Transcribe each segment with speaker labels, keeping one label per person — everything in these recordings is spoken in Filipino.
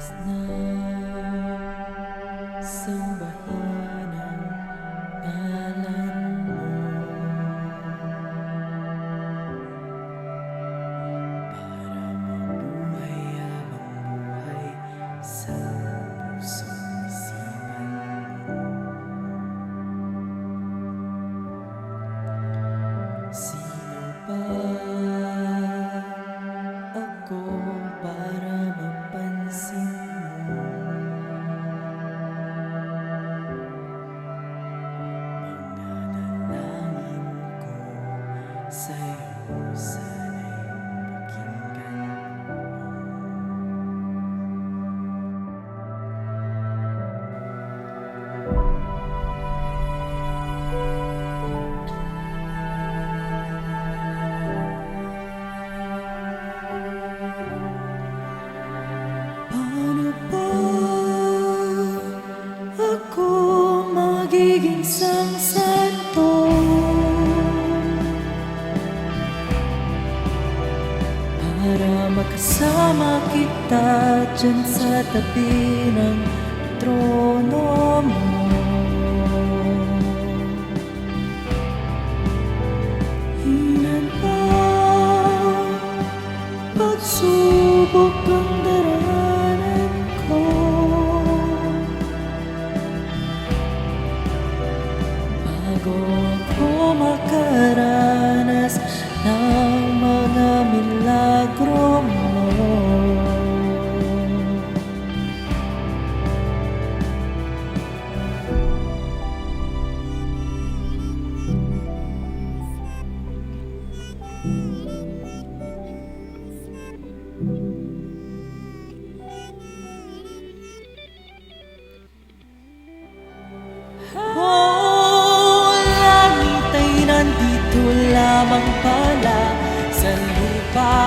Speaker 1: na sambahin ang ngalan mo, para mabuhay habang buhay sa puso't isipan mo. Sino ba ako para mapansin mo? Mga dalangin ko sa'yo, sana'y pakinggan mo. Paano ba ako magiging santo para makasama kita dyan sa tabi ng trono mo? Ilan pa pagsubok ang daranan ko, bago ako makaranas ng mga milagro mo. Langit ay nandito lamang pala sa lupa,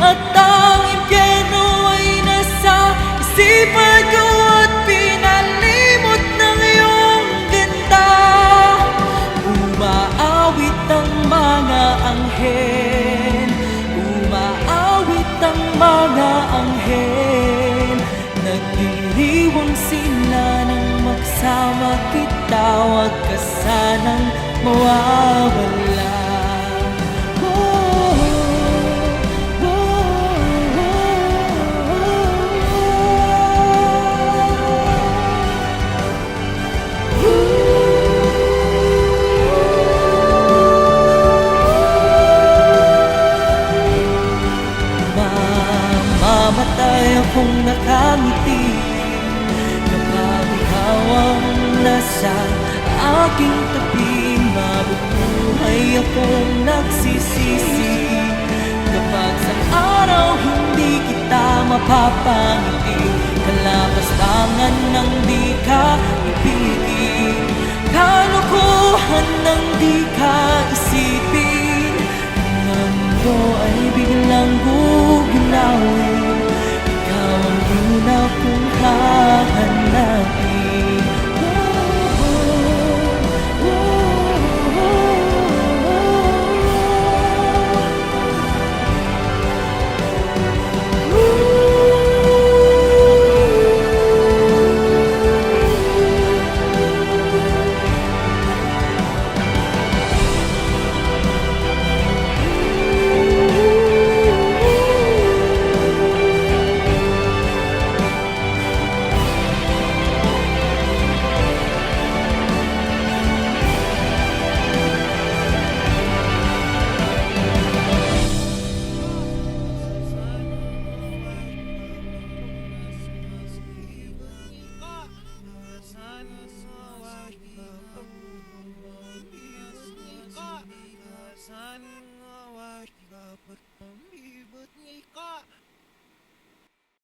Speaker 1: at ang impyerno ay nasa isipan ko at pinalimot ng iyong ganda. Umaawit ang mga anghel, umaawit ang mga anghel, nagdiriwang sila nang magsama kita, wag ka sanang mawawala. Mamamatay akong nakangiti kapag ikaw ang nasa aking tabi. Mabubuhay akong nagsisisi kapag sa araw hindi kita mapapangiti. Kalapastangan ng di ka ibigin, kalukuhan ng di ka isipin. Ang mundo ay biglang gugunawin, ikaw ang una kong